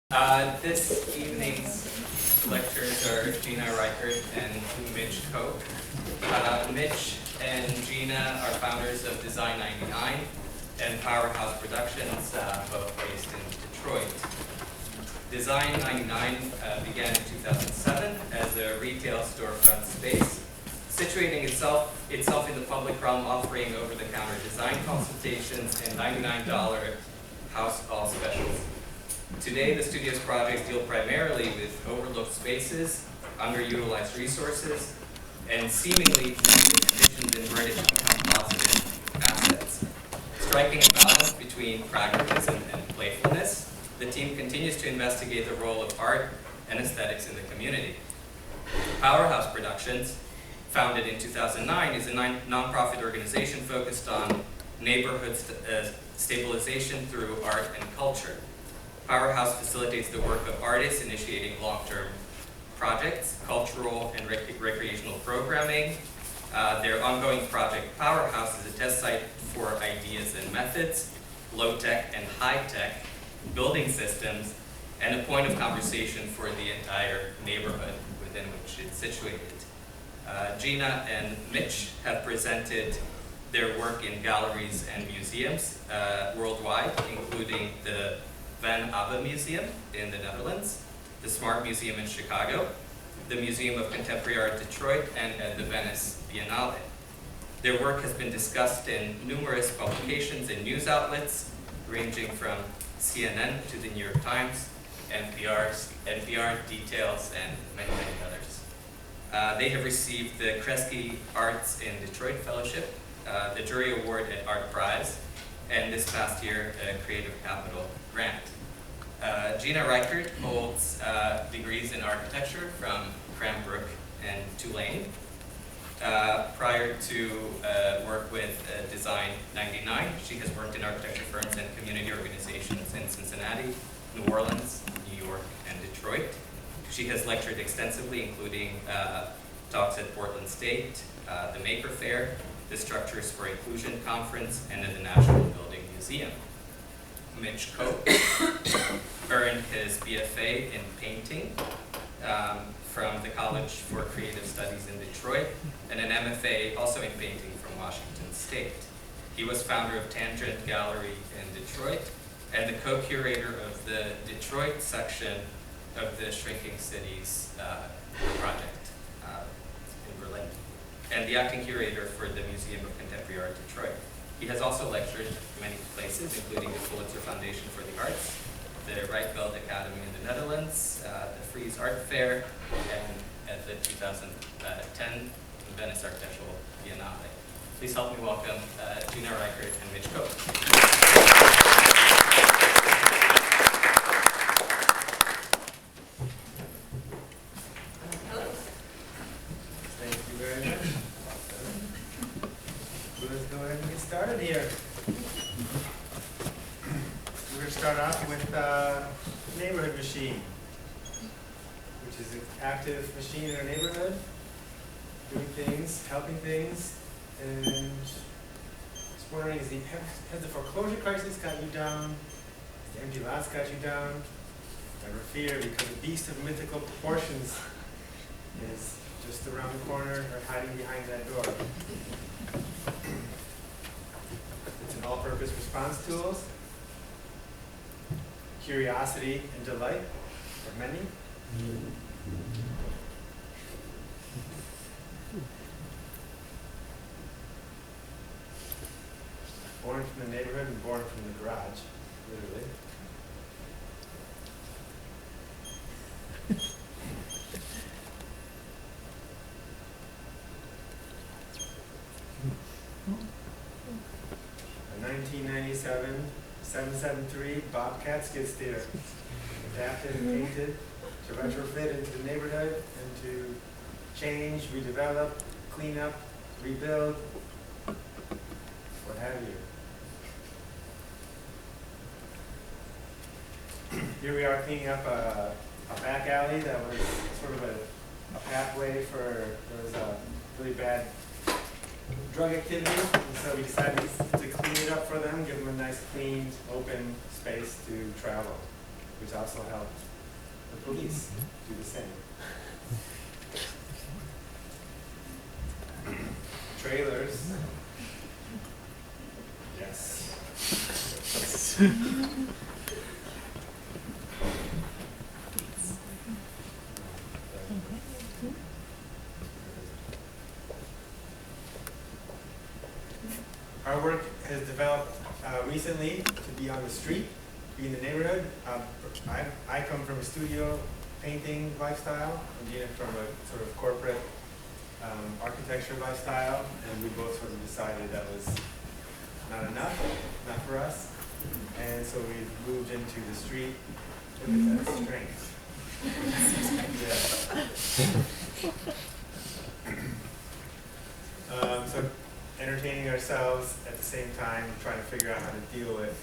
This evening's lectures are Gina Reichert and Mitch Koch. Mitch and Gina are founders of Design 99 and Powerhouse Productions, both based in Detroit. Design 99 began in 2007 as a retail storefront space, situating itself in the public realm, offering over-the-counter design consultations and $99 house call specials. Today, the studio's projects deal primarily with overlooked spaces, underutilized resources, and seemingly conditions inverted to become positive assets. Striking a balance between pragmatism and playfulness, the team continues to investigate the role of art and aesthetics in the community. Powerhouse Productions, founded in 2009, is a nonprofit organization focused on neighborhood stabilization through art and culture. Powerhouse facilitates the work of artists initiating long-term projects, cultural and recreational programming. Their ongoing project, Powerhouse, is a test site for ideas and methods, low-tech and high-tech, building systems, and a point of conversation for the entire neighborhood within which it's situated. Gina and Mitch have presented their work in galleries and museums worldwide, including the Van Abbe Museum in the Netherlands, the Smart Museum in Chicago, the Museum of Contemporary Art Detroit, and at the Venice Biennale. Their work has been discussed in numerous publications and news outlets, ranging from CNN to the New York Times, NPR, Details, and many, many others. They have received the Kresge Arts in Detroit Fellowship, the Jury Award at Art Prize, and this past year, a Creative Capital grant. Gina Reichert holds degrees in architecture from Cranbrook and Tulane. Prior to work with Design 99, she has worked in architecture firms and community organizations in Cincinnati, New Orleans, New York, and Detroit. She has lectured extensively, including talks at Portland State, the Maker Faire, the Structures for Inclusion Conference, and at the National Building Museum. Mitch Koch earned his BFA in painting from the College for Creative Studies in Detroit, and an MFA also in painting from Washington State. He was founder of Tangent Gallery in Detroit and the co-curator of the Detroit section of the Shrinking Cities project in Berlin, and the acting curator for the Museum of Contemporary Art Detroit. He has also lectured many places, including the Pulitzer Foundation for the Arts, the Rietveld Academy in the Netherlands, the Frieze Art Fair, and at the 2010 Venice Architectural Biennale. Please help me welcome Gina Reichert and Mitch Koch. Started here. We're going to start off with neighborhood machine, which is an active machine in our neighborhood, doing things, helping things, and just wondering, has the foreclosure crisis got you down? Has the empty lots got you down? Never fear, because the beast of mythical proportions is just around the corner or hiding behind that door. All-purpose response tools, curiosity and delight for many. Born from the neighborhood and born from the garage, literally. A 1997 773 Bobcat skid steer, adapted and painted to retrofit into the neighborhood and to change, redevelop, clean up, rebuild, what have you. Here we are cleaning up a back alley that was sort of a pathway for, there was a really bad drug activity, and so we decided to clean it up for them, give them a nice, clean, open space to travel. which also help the police do the same. Trailers. Yes. Our work has developed recently to be on the street, be in the neighborhood. I come from a studio painting lifestyle, and Gina from a sort of corporate architecture lifestyle, and we both sort of decided that was not enough, not for us, and so we moved into the street. Look at that strength. So entertaining ourselves at the same time, trying to figure out how to deal with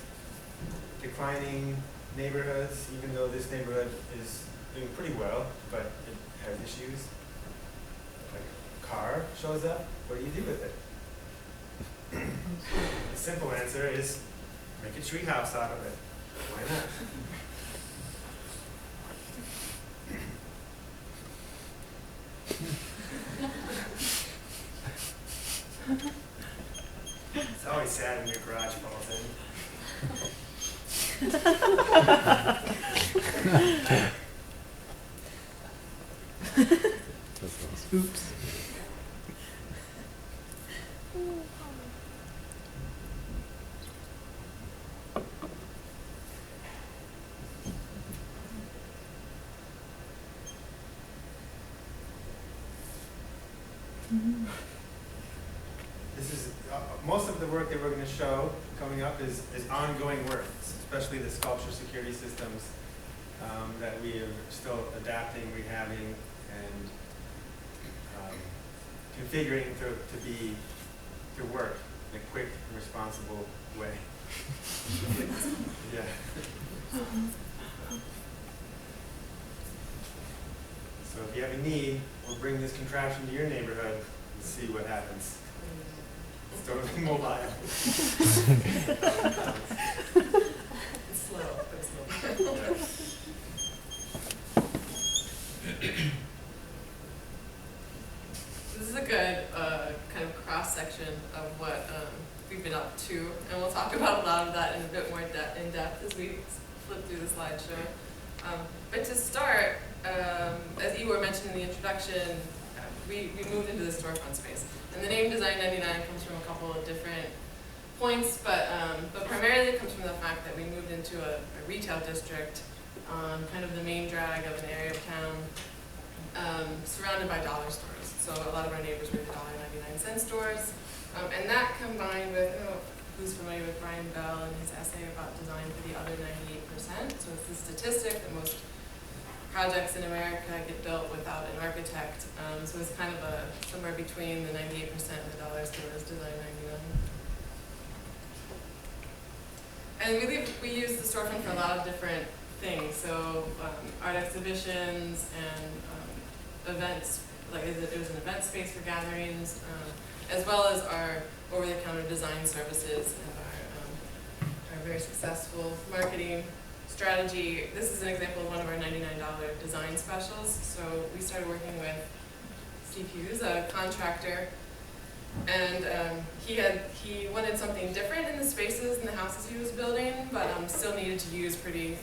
declining neighborhoods, even though this neighborhood is doing pretty well, but it has issues. Like a car shows up, what do you do with it? The simple answer is make a tree house out of it. Why not? It's always sad when your garage falls in. Oops. This is most of the work that we're going to show coming up is ongoing work, especially the sculpture security systems that we are still adapting, rehabbing, and configuring to work in a quick and responsible way. Yeah. So if you have a need, we'll bring this contraption to your neighborhood and see what happens. It's totally mobile. It's slow, but it's mobile. This is a good kind of cross-section of what we've been up to, and we'll talk about a lot of that in a bit more in depth as we flip through the slideshow. But to start, as you were mentioning in the introduction, we moved into the storefront space. And the name Design 99 comes from a couple of different points, but primarily it comes from the fact that we moved into a retail district on kind of the main drag of an area of town, surrounded by dollar stores. So a lot of our neighbors were the $1.99 stores. And that combined with, I don't know who's familiar with Brian Bell and his essay about design for the other 98%. So it's the statistic that most projects in America get built without an architect. So it's kind of somewhere between the 98% and the dollar stores, Design 99. And we use the storefront for a lot of different things. So art exhibitions and events, like it was an event space for gatherings, as well as our over-the-counter design services and our very successful marketing strategy. This is an example of one of our $99 design specials. So we started working with Steve Hughes, a contractor, and he wanted something different in the spaces and the houses he was building, but still needed to use pretty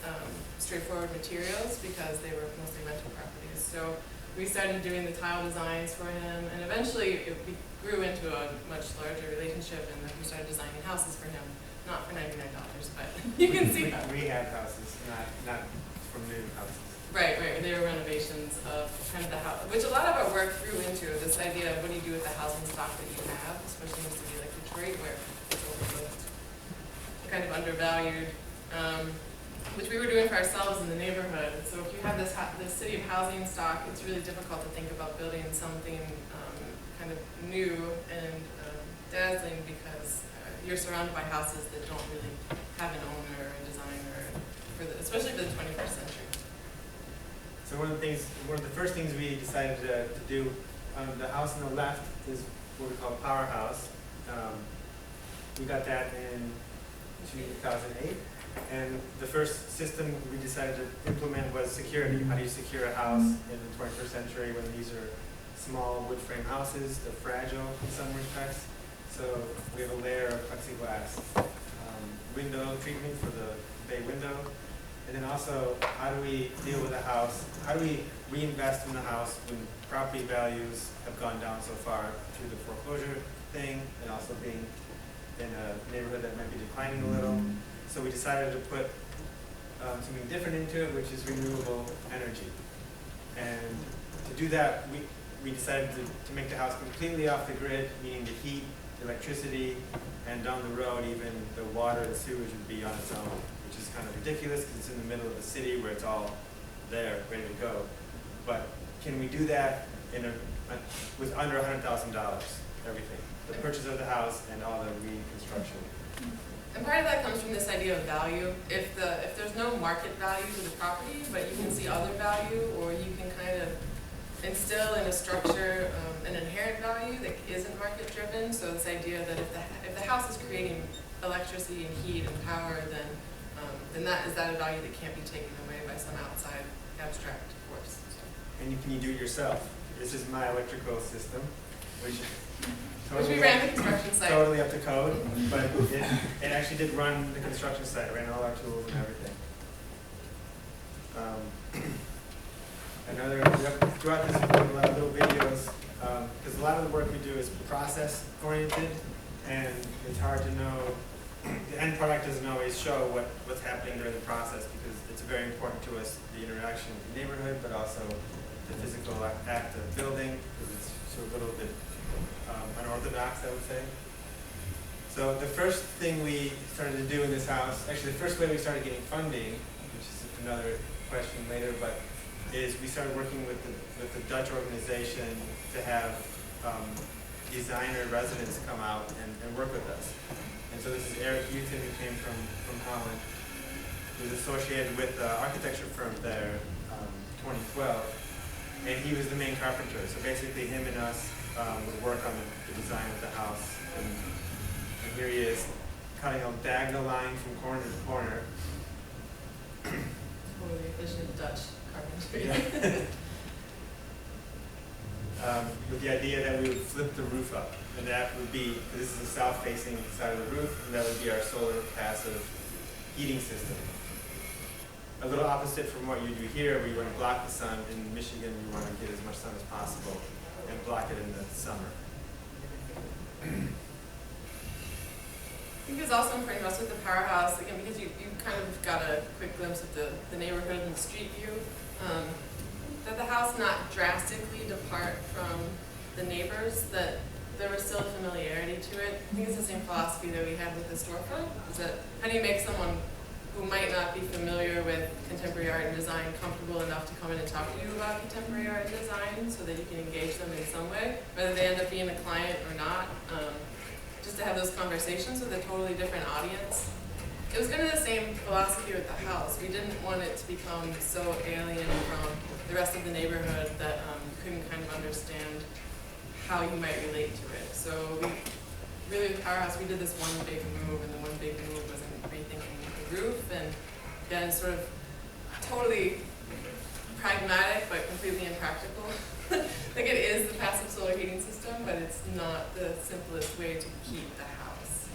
straightforward materials because they were mostly rental properties. So we started doing the tile designs for him, and eventually it grew into a much larger relationship, and then we started designing houses for him, not for $99, but you can see that. Rehab houses, not from new houses. Right. They were renovations of kind of the house, which a lot of our work grew into this idea of what do you do with the housing stock that you have, especially in a city like Detroit, where it's overlooked, kind of undervalued, which we were doing for ourselves in the neighborhood. So if you have this city of housing stock, it's really difficult to think about building something kind of new and dazzling because you're surrounded by houses that don't really have an owner or a designer, especially for the 21st century. So one of the first things we decided to do, the house on the left is what we call Powerhouse. We got that in 2008. And the first system we decided to implement was security. How do you secure a house in the 21st century when these are small wood frame houses? They're fragile in some respects. So we have a layer of plexiglass window treatment for the bay window. And then also, how do we deal with a house? How do we reinvest in the house when property values have gone down so far through the foreclosure thing, and also being in a neighborhood that might be declining a little? So we decided to put something different into it, which is renewable energy. And to do that, we decided to make the house completely off the grid, meaning the heat, the electricity, and down the road even the water and sewage would be on its own, which is kind of ridiculous because it's in the middle of the city where it's all there, ready to go. But can we do that with under $100,000, everything? The purchase of the house and all the reconstruction. And part of that comes from this idea of value. If there's no market value to the property, but you can see other value, or you can kind of instill in a structure an inherent value that isn't market driven. So this idea that if the house is creating electricity and heat and power, then that is a value that can't be taken away by some outside abstract force. And can you do it yourself? This is my electrical system, which we ran the construction site. Totally up to code, but it actually did run the construction site. It ran all our tools and everything. Throughout this, we put a lot of little videos, because a lot of the work we do is process oriented, and it's hard to know, the end product doesn't always show what's happening during the process, because it's very important to us, the interaction with the neighborhood, but also the physical act of building, because it's sort of a little bit unorthodox, I would say. So the first thing we started to do in this house, actually the first way we started getting funding, which is another question later, but is we started working with the Dutch organization to have designer residents come out and work with us. And so this is Eric Houghton, who came from Holland, who's associated with the architecture firm there, 2012, and he was the main carpenter. So basically him and us would work on the design of the house. And here he is, cutting a diagonal line from corner to corner. Totally efficient Dutch carpentry. Yeah. With the idea that we would flip the roof up, and that would be, this is the south-facing side of the roof, and that would be our solar passive heating system. A little opposite from what you do here, where you want to block the sun. In Michigan, you want to get as much sun as possible and block it in the summer. I think it's also important to us with the Powerhouse, again, because you kind of got a quick glimpse of the neighborhood and the street view, that the house not drastically depart from the neighbors, that there was still a familiarity to it. I think it's the same philosophy that we had with the storefront, is that how do you make someone who might not be familiar with contemporary art and design comfortable enough to come in and talk to you about contemporary art and design so that you can engage them in some way, whether they end up being a client or not. Just to have those conversations with a totally different audience. It was kind of the same philosophy with the house. We didn't want it to become so alien from the rest of the neighborhood that you couldn't kind of understand how you might relate to it. So we really, with Powerhouse, we did this one big move, and the one big move was in rethinking the roof, and again, sort of totally pragmatic but completely impractical. Like it is the passive solar heating system, but it's not the simplest way to keep the house.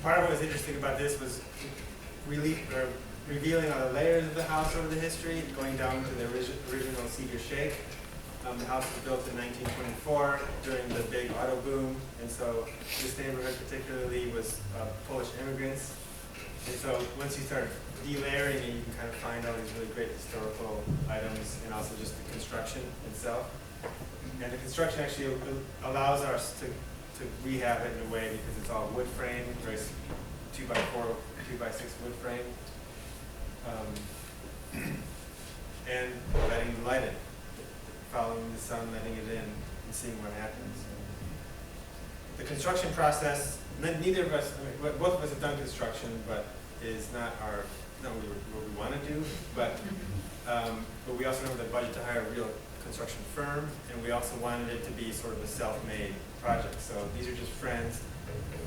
Part of what was interesting about this was revealing all the layers of the house over the history, going down to the original cedar shake. The house was built in 1924 during the big auto boom, and so this neighborhood particularly was Polish immigrants. And so once you start delayering it, you can kind of find all these really great historical items, and also just the construction itself. And the construction actually allows us to rehab it in a way, because it's all wood frame, very 2x4, 2x6 wood frame, and letting the light in, following the sun, letting it in, and seeing what happens. The construction process, neither of us, both of us have done construction, but is not what we want to do, but we also don't have the budget to hire a real construction firm, and we also wanted it to be sort of a self-made project. So these are just friends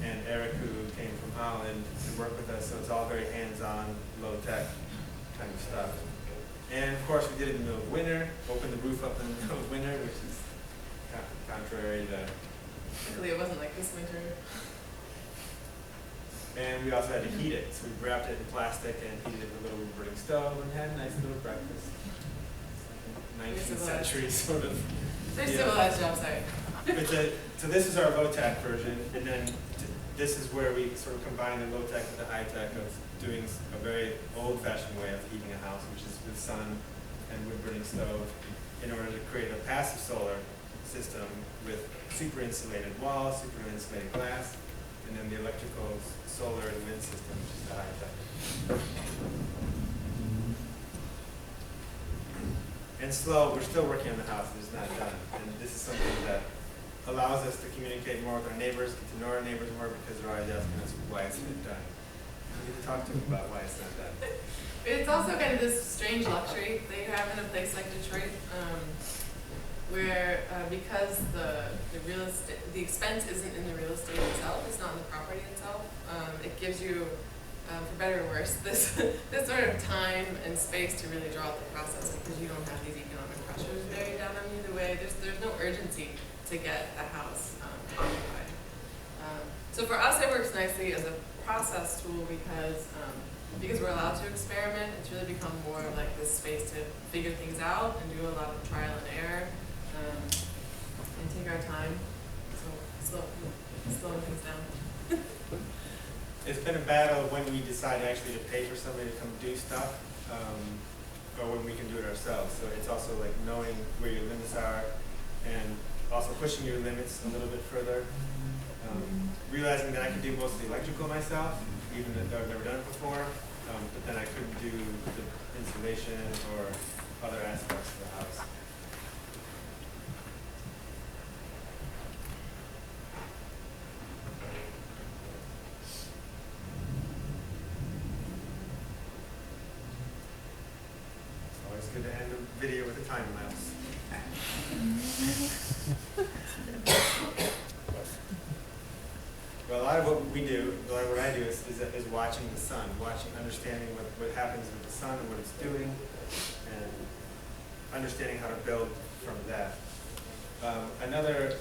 and Eric, who came from Holland to work with us. So it's all very hands-on, low-tech kind of stuff. And of course, we did it in the middle of winter, opened the roof up in the middle of winter, which is contrary to. Luckily, it wasn't like this winter. And we also had to heat it, so we wrapped it in plastic and heated it with a little wood-burning stove and had a nice little breakfast. 19th century sort of. Very civilized job site. So this is our low-tech version, and then this is where we sort of combine the low-tech with the high-tech of doing a very old-fashioned way of heating a house, which is with sun and wood-burning stove, in order to create a passive solar system with super insulated walls, super insulated glass, and then the electrical solar and wind system, which is the high-tech. And we're still working on the house, it's not done. And this is something that allows us to communicate more with our neighbors, get to know our neighbors more, because they're always asking us why it's not done. We need to talk to them about why it's not done. It's also kind of this strange luxury that you have in a place like Detroit, where because the real estate, the expense isn't in the real estate itself, it's not in the property itself. It gives you, for better or worse, this sort of time and space to really draw out the process, because you don't have these economic pressures buried down on you. The way there's no urgency to get a house occupied. So for us, it works nicely as a process tool because we're allowed to experiment. It's really become more of like this space to figure things out and do a lot of trial and error and take our time. So slowing things down. It's been a battle when we decide actually to pay for somebody to come do stuff, or when we can do it ourselves. So it's also like knowing where your limits are and also pushing your limits a little bit further. Realizing that I could do most of the electrical myself, even though I've never done it before, but then I couldn't do the insulation or other aspects of the house. It's always good to end a video with a time lapse. Well, a lot of what we do, a lot of what I do is watching the sun, understanding what happens with the sun and what it's doing, and understanding how to build from that.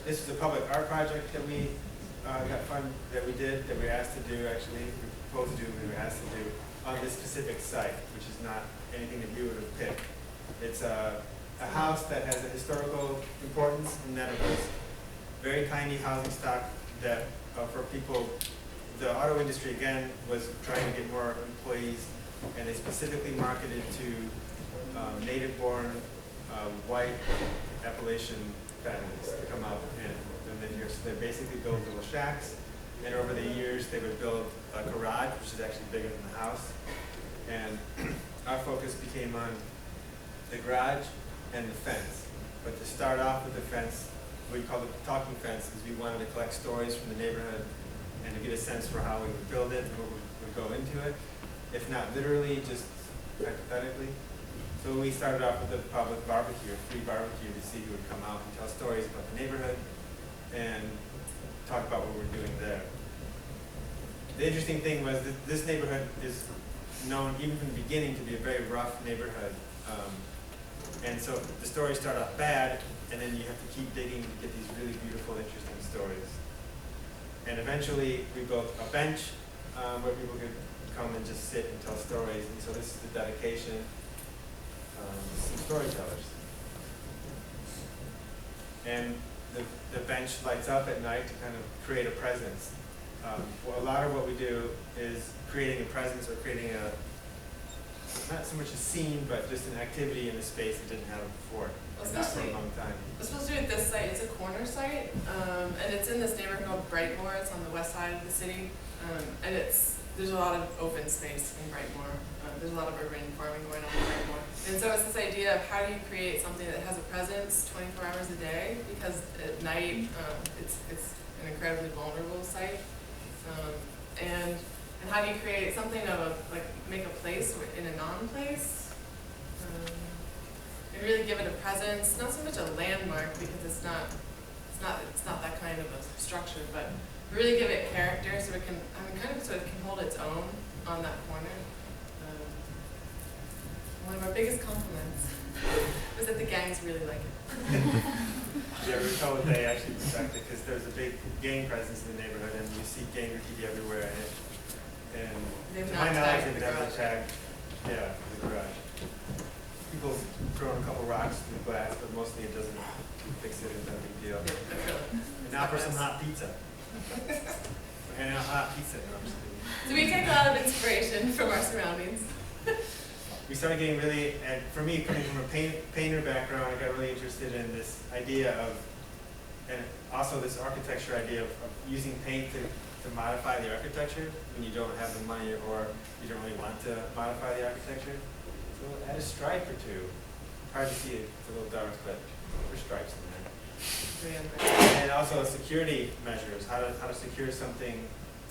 This is a public art project that we that we were asked to do, actually, we proposed to do, we were asked to do on this specific site, which is not anything that you would have picked. It's a house that has a historical importance in that it was very tiny housing stock that for people, the auto industry again was trying to get more employees, and they specifically marketed to native-born white Appalachian families to come out and live here. So they basically built little shacks, and over the years they would build a garage, which is actually bigger than the house. And our focus became on the garage and the fence. But to start off with the fence, we called it the talking fence, because we wanted to collect stories from the neighborhood and to get a sense for how we would build it and what would go into it, if not literally, just hypothetically. So we started off with a public barbecue, a free barbecue, to see who would come out and tell stories about the neighborhood and talk about what we're doing there. The interesting thing was that this neighborhood is known, even from the beginning, to be a very rough neighborhood. And so the stories start off bad, and then you have to keep digging to get these really beautiful, interesting stories. And eventually, we built a bench where people could come and just sit and tell stories. And so this is the dedication, some storytellers. And the bench lights up at night to kind of create a presence. Well, a lot of what we do is creating a presence or creating not so much a scene, but just an activity in a space that didn't have it before. Not for a long time. Especially at this site, it's a corner site, and it's in this neighborhood called Brightmoor. It's on the west side of the city, and there's a lot of open space in Brightmoor. There's a lot of urban farming going on in Brightmoor, and so it's this idea of how do you create something that has a presence 24 hours a day, because at night it's an incredibly vulnerable site, and how do you create something of make a place in a non-place, and really give it a presence, not so much a landmark, because it's not that kind of a structure, but really give it character so it can, kind of so it can hold its own on that corner. One of our biggest compliments was that the gangs really like it. Yeah, we were told they actually respect it because there's a big gang presence in the neighborhood, and you see gang graffiti everywhere. And They've to not my knowledge, tagged they've the never garage. tagged, yeah, the garage. People throwing a couple rocks through the glass, but mostly it doesn't fix it. It's not a big deal. Yeah, acrylic. And now for some hot pizza. And a hot pizza. No, I'm just kidding. So we take a lot of inspiration from our surroundings. We started getting really, and for me, coming from a painter background, I got really interested in this idea of, and also this architecture idea of using paint to modify the architecture when you don't have the money or you don't really want to modify the architecture. So add a stripe or two. Hard to see it, it's a little dark, but there's stripes in there. And also security measures, how to secure something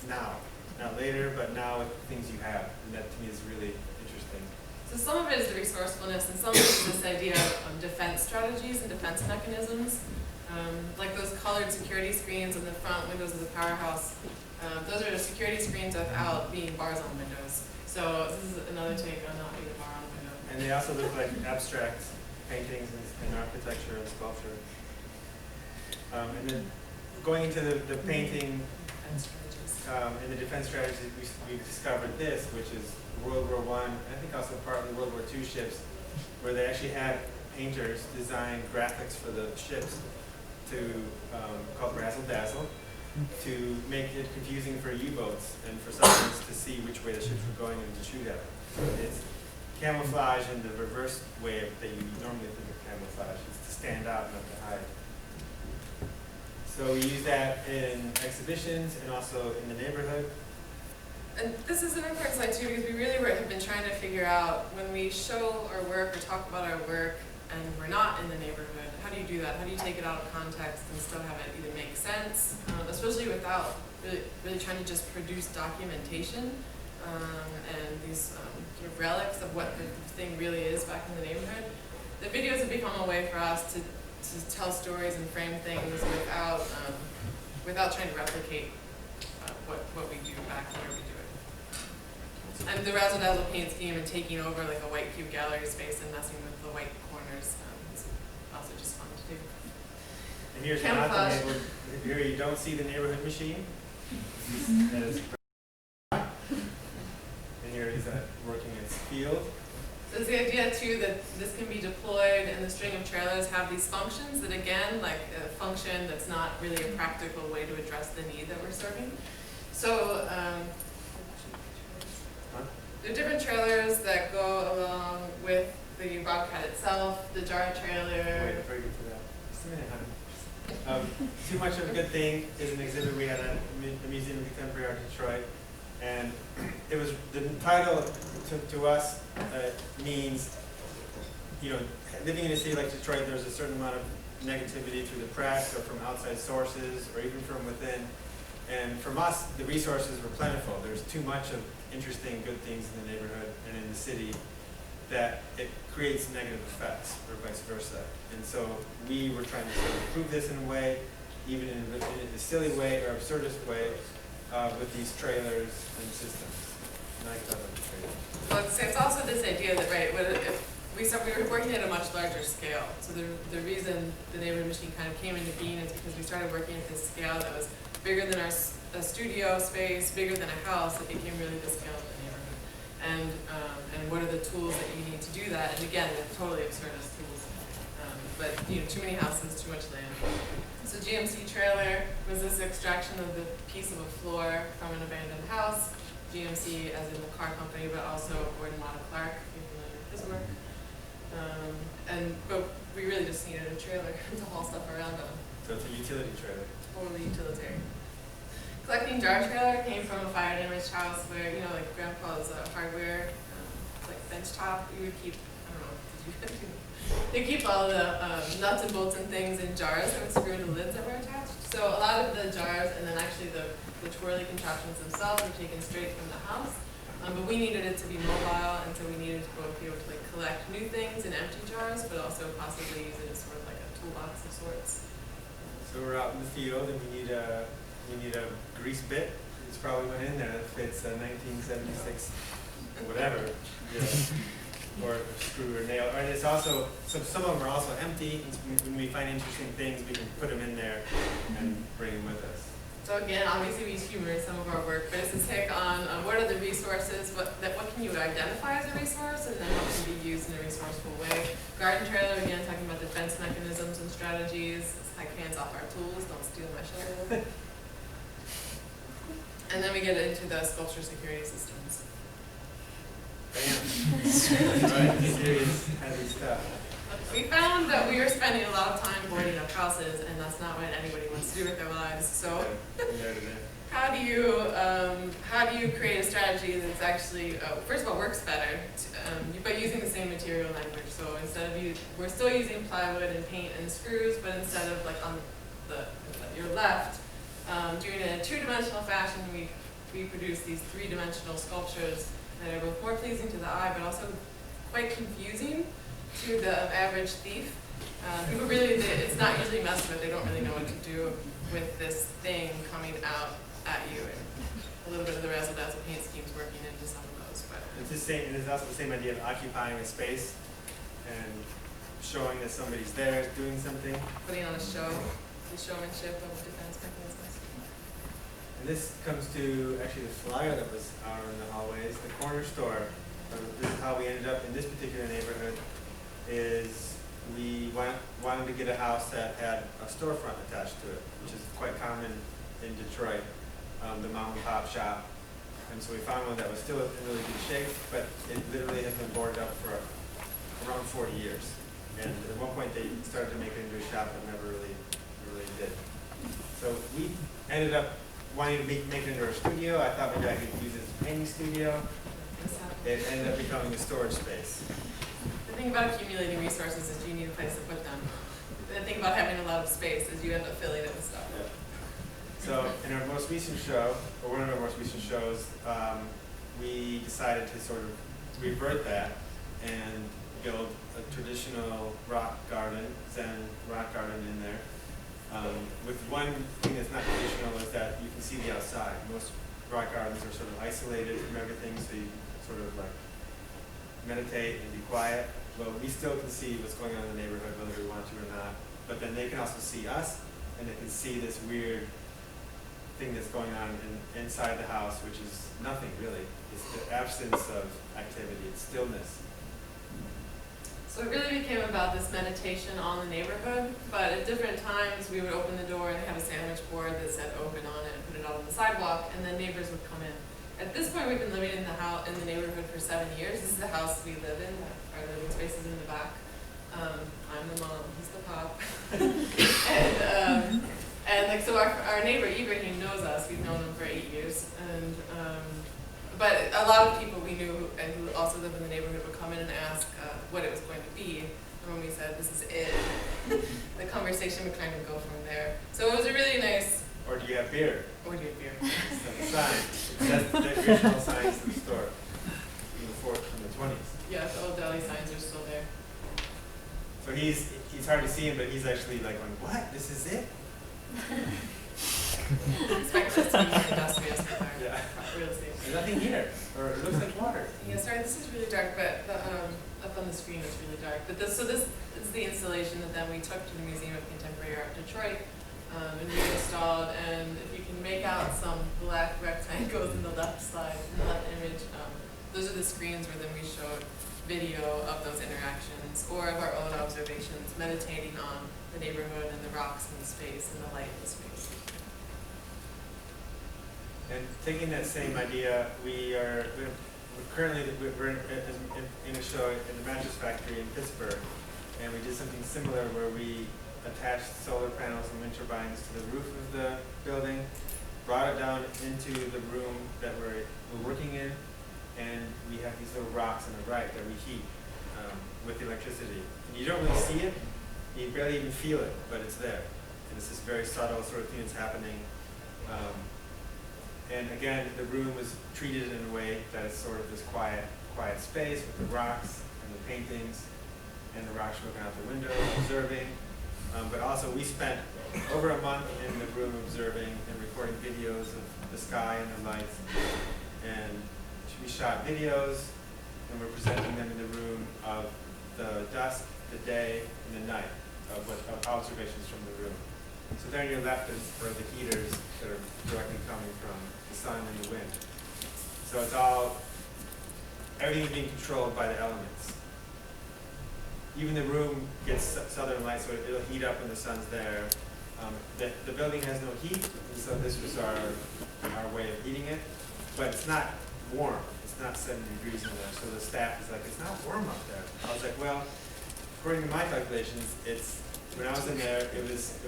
now. Not later, but now with things you have. And that to me is really interesting. So some of it is the resourcefulness, and some of it is this idea of defense strategies and defense mechanisms. Like those colored security screens on the front windows of the Powerhouse. Those are the security screens without being bars on windows. So this is another take on not being a bar on the window. And they also look like abstract paintings in architecture and sculpture. And then going into the painting and the defense strategies, we discovered this, which is World War I, and I think also partly World War II ships, where they actually had painters design graphics for the ships called Razzle Dazzle, to make it confusing for U-boats and for submarines to see which way the ships were going and to shoot at them. So it's camouflage in the reverse way that you normally think of camouflage. It's to stand out, not to hide. So we use that in exhibitions and also in the neighborhood. And this is an important slide too, because we really have been trying to figure out when we show our work or talk about our work and we're not in the neighborhood, how do you do that? How do you take it out of context and still have it either make sense, especially without really trying to just produce documentation and these sort of relics of what the thing really is back in the neighborhood. The videos have become a way for us to tell stories and frame things without trying to replicate what we do back where we do it. And the Razzle Dazzle paint scheme and taking over like a white cube gallery space and messing with the white corners is also just fun to do. And here's Camouflage. not the neighborhood. Here you don't see the neighborhood machine. That is, and here it is working its field. So it's the idea too that this can be deployed and the string of trailers have these functions that again, like a function that's not really a practical way to address the need that we're serving. So there are different trailers that go along with the Bobcat itself, the jar trailer. Wait, before you get to that, just a minute, honey. Too Much of a Good Thing is an exhibit we had at the Museum of Contemporary Art Detroit, and it was the title to us means, you know, living in a city like Detroit, there's a certain amount of negativity through the press or from outside sources or even from within. And from us, the resources were plentiful. There's too much of interesting, good things in the neighborhood and in the city that it creates negative effects, or vice versa. And so we were trying to sort of prove this in a way, even in a silly way or absurdist way, with these trailers and systems. And I can talk about the trailers. Well, it's also this idea that, right, if we were working at a much larger scale. So the reason the neighborhood machine kind of came into being is because we started working at this scale that was bigger than our studio space, bigger than a house. It became really the scale of the neighborhood. And what are the tools that you need to do that? And again, they're totally absurdist tools. But you know, too many houses, too much land. So GMC trailer was this extraction of the piece of a floor from an abandoned house. GMC as in the car company, but also Gordon Motta Clark, if you're familiar with his work. But we really just needed a trailer to haul stuff around on. So it's a utility trailer. Totally utilitarian. Collecting jar trailer came from a fire damaged house where, you know, like grandpa's hardware, like bench top, you would keep, I don't know, did you they keep all the nuts and bolts and things in jars that would screw into lids that were attached. So a lot of the jars and then actually the twirly contraptions themselves were taken straight from the house. But we needed it to be mobile, and so we needed to both be able to like collect new things in empty jars, but also possibly use it as sort of like a toolbox of sorts. So we're out in the field and we need a we need a grease bit. It's probably went in there that fits a 1976 whatever, you know, or a screw or nail. And it's also, some of them are also empty, and when we find interesting things, we can put them in there and bring them with us. So again, obviously we use humor in some of our work, but it's a take on what are the resources, what can you identify as a resource, and then what can be used in a resourceful way. Garden trailer, again, talking about defense mechanisms and strategies. It's like hands off our tools, don't steal my shovel. And then we get into the sculpture security systems. Bam. Right, serious, heavy stuff. We found that we were spending a lot of time boarding up houses, and that's not what anybody wants to do with their lives. So, how do you create a strategy that's actually, first of all, works better, but using the same material language? So instead of we're still using plywood and paint and screws, but instead of like on your left, doing it in a two-dimensional fashion, we produce these three-dimensional sculptures that are both more pleasing to the eye, but also quite confusing to the average thief. People really, it's not usually messed with. They don't really know what to do with this thing coming out at you. And a little bit of the razzle-dazzle paint schemes working into some of those. But it's the same, and it's also the same idea of occupying a space and showing that somebody's there doing something. Putting on a show, the showmanship of defense mechanisms. And this comes to actually the flyer that was out in the hallways, the corner store. This is how we ended up in this particular neighborhood. Is we wanted to get a house that had a storefront attached to it, which is quite common in Detroit, the mom and pop shop. And so we found one that was still in really good shape, but it literally has been boarded up for around 40 years. And at one point they started to make it into a shop, but never really did. So we ended up wanting to make it into our studio. I thought maybe I could use it as a painting studio. It ended up becoming a storage space. The thing about accumulating resources is you need a place to put them. The thing about having a lot of space is you end up filling it with stuff. Yeah. So in our most recent show, or one of our most recent shows, we decided to sort of revert that and build a traditional rock garden, Zen rock garden in there. With one thing that's not traditional is that you can see the outside. Most rock gardens are sort of isolated from everything, so you sort of like meditate and be quiet. Well, we still can see what's going on in the neighborhood, whether we want to or not. But then they can also see us, and they can see this weird thing that's going on inside the house, which is nothing really. It's the absence of activity, it's stillness. So it really became about this meditation on the neighborhood, but at different times we would open the door and have a sandwich board that said open on it and put it out on the sidewalk, and then neighbors would come in. At this point, we've been living in the neighborhood for 7 years. This is the house we live in. Our living space is in the back. I'm the mom. He's the pop. and like so, our neighbor Ibrahim knows us. We've known him for 8 years. And but a lot of people we knew and who also live in the neighborhood would come in and ask what it was going to be. And when we said this is it, the conversation would kind of go from there. So it was a really nice. Or do you have beer? Or do you have beer? That's the sign. That's the original signs in the store from the 20s. Yeah, the old deli signs are still there. So he's hard to see him, but he's actually like going, what? This is it? Expect us to be more industrious with our Yeah. real estate. There's nothing here, or it looks like water. Yeah, sorry, this is really dark, but the, up on the screen it's really dark. But this is the installation that then we took to the Museum of Contemporary Art Detroit and reinstalled. And if you can make out some black rectangles in the left slide, in the left image, those are the screens where then we showed video of those interactions or of our own observations, meditating on the neighborhood and the rocks and the space and the light in the space. And taking that same idea, we're currently in a show in the mattress factory in Pittsburgh, and we did something similar where we attached solar panels and wind turbines to the roof of the building, brought it down into the room that we're working in, and we have these little rocks on the right that we heat with electricity. And you don't really see it, you barely even feel it, but it's there. And it's this very subtle sort of thing that's happening. And again, the room is treated in a way that it's sort of this quiet space with the rocks and the paintings, and the rocks looking out the window, observing. But also we spent over a month in the room observing and recording videos of the sky and the lights. And we shot videos, and we're presenting them in the room of the dusk, the day, and the night, of observations from the room. So there on your left are the heaters that are directly coming from the sun and the wind. So it's all, everything is being controlled by the elements. Even the room gets southern light, so it'll heat up when the sun's there. The building has no heat, and so this was our way of heating it. But it's not warm. It's not 70 degrees in there. So the staff is like, it's not warm up there. I was like, well, according to my calculations, when I was in there, it was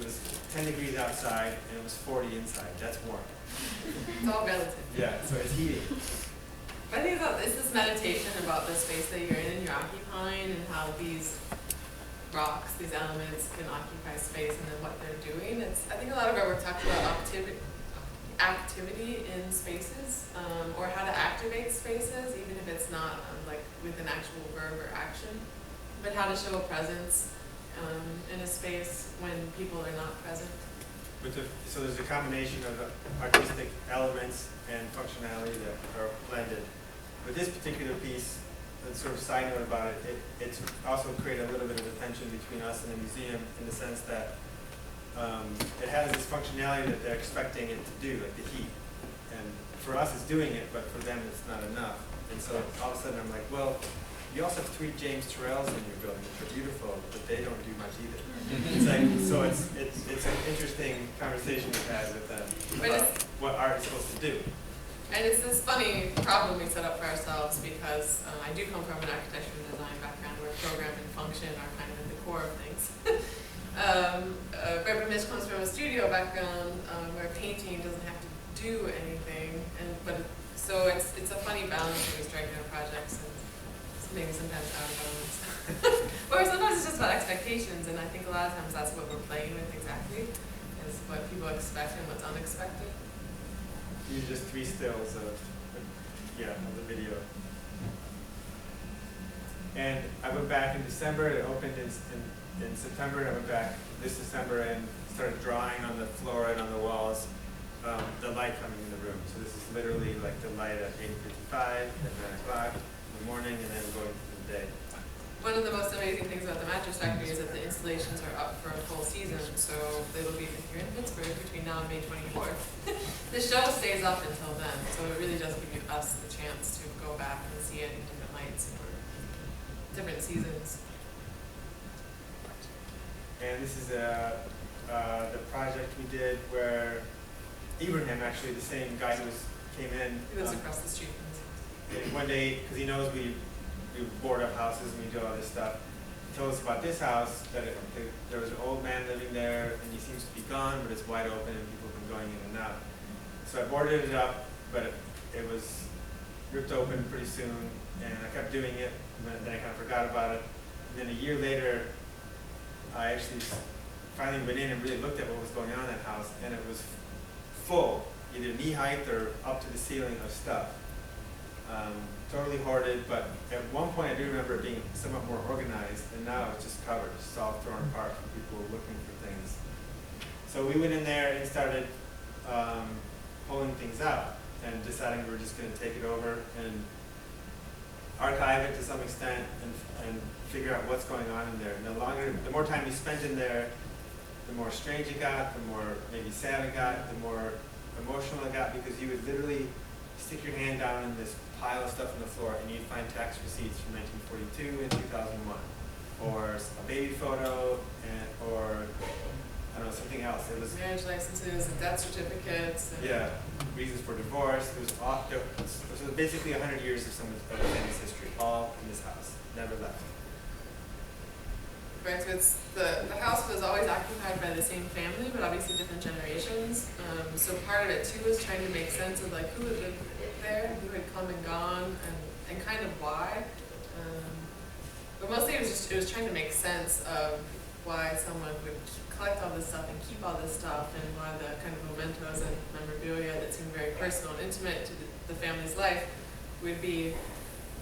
10 degrees outside and it was 40 inside. That's warm. It's all relative. Yeah, so it's heating. But I think it's this meditation about the space that you're in and you're occupying, and how these rocks, these elements can occupy space, and then what they're doing. I think a lot of our work talks about activity in spaces, or how to activate spaces, even if it's not like with an actual verb or action, but how to show a presence in a space when people are not present. So there's a combination of artistic elements and functionality that are blended. With this particular piece, a sort of side note about it, it's also created a little bit of a tension between us and the museum, in the sense that it has this functionality that they're expecting it to do, like the heat. And for us it's doing it, but for them it's not enough. And so all of a sudden I'm like, well, you also have 3 James Turrells in your building, which are beautiful, but they don't do much either. It's like, so it's an interesting conversation we've had with them about what art is supposed to do. And it's this funny problem we set up for ourselves, because I do come from an architecture and design background where program and function are kind of at the core of things. Reichert Mitch comes from a studio background where painting doesn't have to do anything, so it's a funny balance that we strike in our projects, and maybe sometimes out of balance. Or sometimes it's just about expectations, and I think a lot of times that's what we're playing with exactly, is what people expect and what's unexpected. These are just 3 stills of the video. And I went back in December. It opened in September, and I went back this December and started drawing on the floor and on the walls the light coming in the room. So this is literally like the light at 8:55, at 9 o'clock in the morning, and then going through the day. One of the most amazing things about the Mattress Factory is that the installations are up for a full season, so they will be here in Pittsburgh between now and May 24th. The show stays up until then, so it really does give us the chance to go back and see it in different lights for different seasons. And this is the project we did where Ibrahim, actually the same guy who came in. He lives across the street from us. And one day, because he knows we board up houses and we do all this stuff, he told us about this house, that there was an old man living there, and he seems to be gone, but it's wide open and people have been going in and out. So I boarded it up, but it was ripped open pretty soon, and I kept doing it, and then I kind of forgot about it. And then a year later, I actually finally went in and really looked at what was going on in that house, and it was full, either knee height or up to the ceiling of stuff. Totally hoarded, but at one point I do remember it being somewhat more organized, and now it's just covered, just all thrown apart from people looking for things. So we went in there and started pulling things out and deciding we were just going to take it over and archive it to some extent and figure out what's going on in there. And the more time we spent in there, the more strange it got, the more maybe sad it got, the more emotional it got, because you would literally stick your hand down in this pile of stuff on the floor and you'd find tax receipts from 1942 and 2001, or a baby photo, or I don't know, something else. It was marriage licenses and death certificates. And reasons for divorce. It was basically 100 years of someone's family's history, all in this house, never left. Right, so the house was always occupied by the same family, but obviously different generations. So part of it too was trying to make sense of like who had lived there, who had come and gone, and kind of why. But mostly it was trying to make sense of why someone would collect all this stuff and keep all this stuff, and why the kind of mementos and memorabilia that seemed very personal and intimate to the family's life would be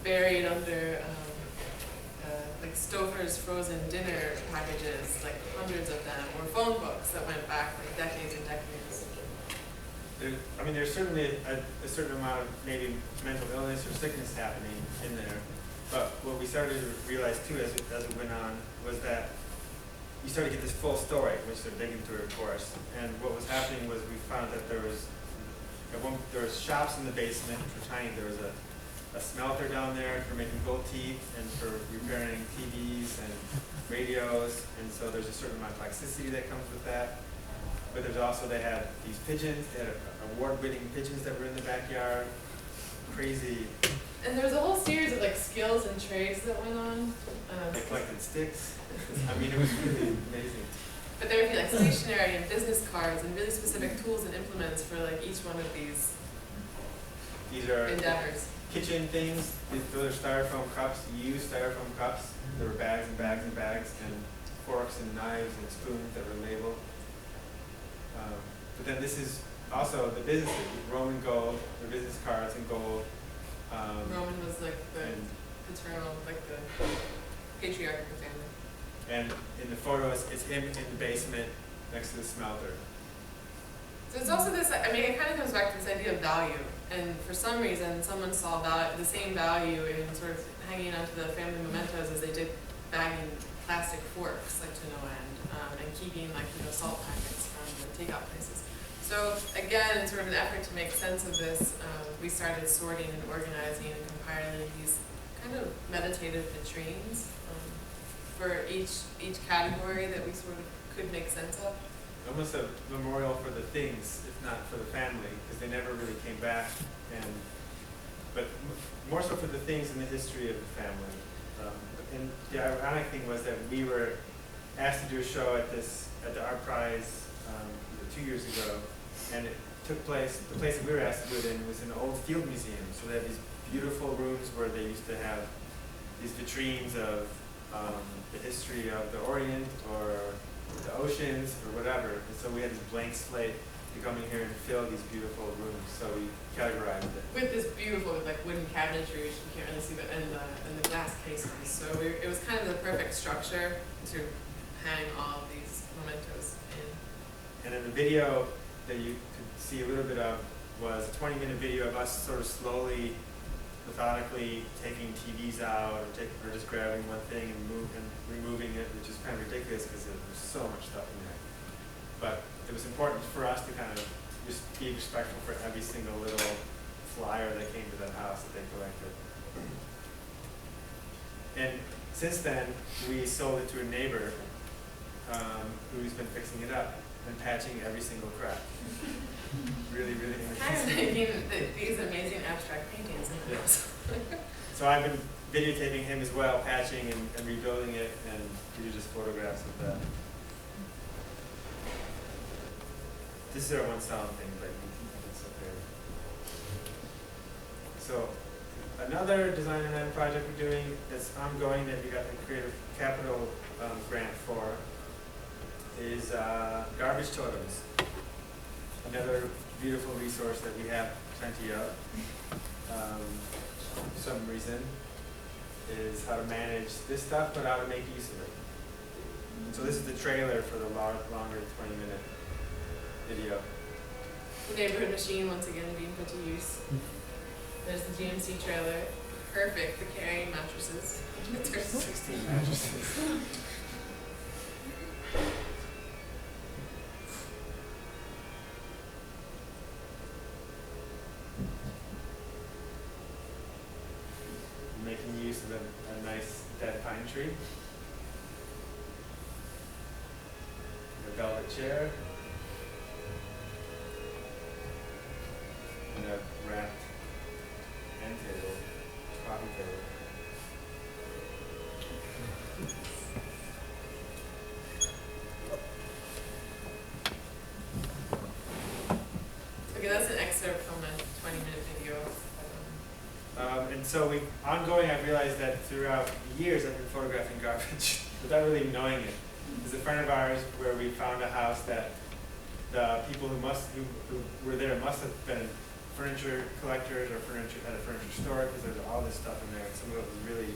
buried under like Stouffer's frozen dinner packages, like hundreds of them, or phone books that went back like decades and decades. I mean, there's certainly a certain amount of maybe mental illness or sickness happening in there. But what we started to realize too as it went on was that you started to get this full story, which they're digging through, of course. And what was happening was we found that there was shops in the basement, which were tiny. There was a smelter down there for making gold teeth and for repairing TVs and radios. And so there's a certain amount of toxicity that comes with that. But there's also, they had these pigeons, they had award-winning pigeons that were in the backyard. Crazy. And there was a whole series of like skills and trades that went on. They collected sticks. I mean, it was really amazing. But there would be like stationery and business cards and really specific tools and implements for like each one of these are endeavors. Kitchen things. Those are styrofoam cups, used styrofoam cups. There were bags and bags and bags, and forks and knives and spoons that were labeled. But then this is also the businesses, Roman gold, the business cards in gold. Roman was like the paternal, like the patriarch of the family. And in the photos, it's him in the basement next to the smelter. So it's also this, I mean, it kind of comes back to this idea of value. And for some reason, someone saw the same value in sort of hanging onto the family mementos as they did bagging plastic forks, like to no end, and keeping like, salt packets from the takeout places. So again, in sort of an effort to make sense of this, we started sorting and organizing and compiling these kind of meditative vitrines for each category that we sort of could make sense of. Almost a memorial for the things, if not for the family, because they never really came back. But more so for the things in the history of the family. And the ironic thing was that we were asked to do a show at the Art Prize 2 years ago, and it took place. The place that we were asked to do it in was an old field museum. So they had these beautiful rooms where they used to have these vitrines of the history of the Orient or the oceans or whatever. And so we had this blank slate to come in here and fill these beautiful rooms. So we categorized it. With this beautiful like wooden cabinetry, which you can't really see, and the glass cases. So it was kind of the perfect structure to hang all of these mementos in. And then the video that you could see a little bit of was a 20-minute video of us sort of slowly, methodically taking TVs out or just grabbing one thing and removing it, which is kind of ridiculous because there's so much stuff in there. But it was important for us to kind of just be respectful for every single little flyer that came to that house that they collected. And since then, we sold it to a neighbor who's been fixing it up and patching every single crack. Really, really Kind of making these amazing abstract paintings. Yes. So I've been videotaping him as well, patching and rebuilding it, and these are just photographs of that. This is our one sound thing, but it's okay. So another design and ed project we're doing that's ongoing that we got the Creative Capital grant for is garbage totems. Another beautiful resource that we have plenty of, for some reason, is how to manage this stuff, but how to make use of it. So this is the trailer for the longer 20-minute video. The neighborhood machine once again being put to use. There's the GMC trailer, perfect for carrying mattresses. 16 mattresses. Making use of a nice dead pine tree. A velvet chair. And a wrapped end table, coffee table. Okay, that's an excerpt from a 20-minute video. And so ongoing, I realized that throughout the years I've been photographing garbage without really knowing it. There's a friend of ours where we found a house that the people who were there must have been furniture collectors or at a furniture store, because there's all this stuff in there, and some of it was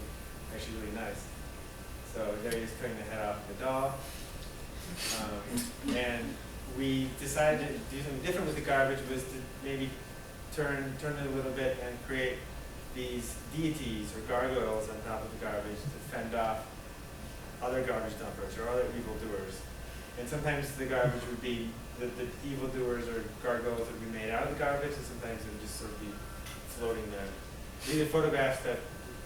actually really nice. So there he is cutting the head off of the dog. And we decided to do something different with the garbage, was to maybe turn it a little bit and create these deities or gargoyles on top of the garbage to fend off other garbage dumpers or other evildoers. And sometimes the garbage would be, the evildoers or gargoyles would be made out of the garbage, and sometimes it would just sort of be floating there. These are photographs that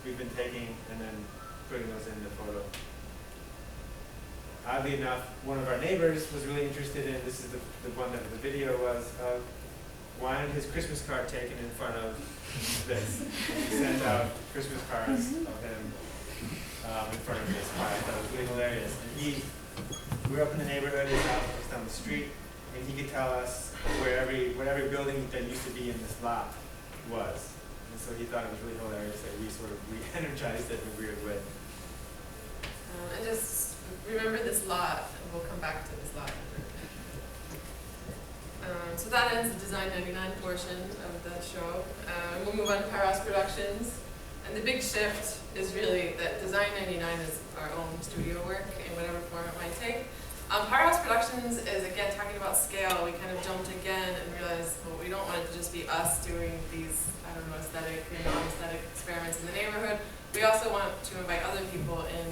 we've been taking and then putting those in the photo. Oddly enough, one of our neighbors was really interested in, this is the one that the video was of, wanted his Christmas card taken in front of this. He sent out Christmas cards of him in front of this car. I thought it was really hilarious. And he grew up in the neighborhood, his house was down the street, and he could tell us where every building that used to be in this lot was. And so he thought it was really hilarious that we sort of re-energized it in a weird way. And just remember this lot, and we'll come back to this lot. So that ends the Design 99 portion of the show. We'll move on to Powerhouse Productions. And the big shift is really that Design 99 is our own studio work in whatever form it might take. Powerhouse Productions is, again, talking about scale. We kind of jumped again and realized, well, we don't want it to just be us doing these, I don't know, aesthetic and non-aesthetic experiments in the neighborhood. We also want to invite other people in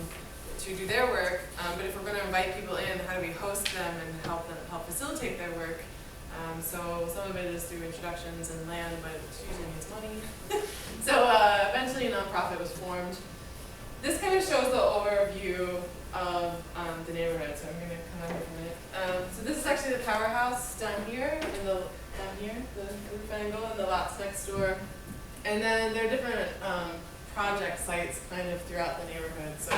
to do their work. But if we're going to invite people in, how do we host them and help facilitate their work? So some of it is through introductions and land, but it usually means money. So eventually a nonprofit was formed. This kind of shows the overview of the neighborhood, so I'm going to come over for a minute. So this is actually the Powerhouse down here, the roof angle, and the lots next door. And then there are different project sites kind of throughout the neighborhood. So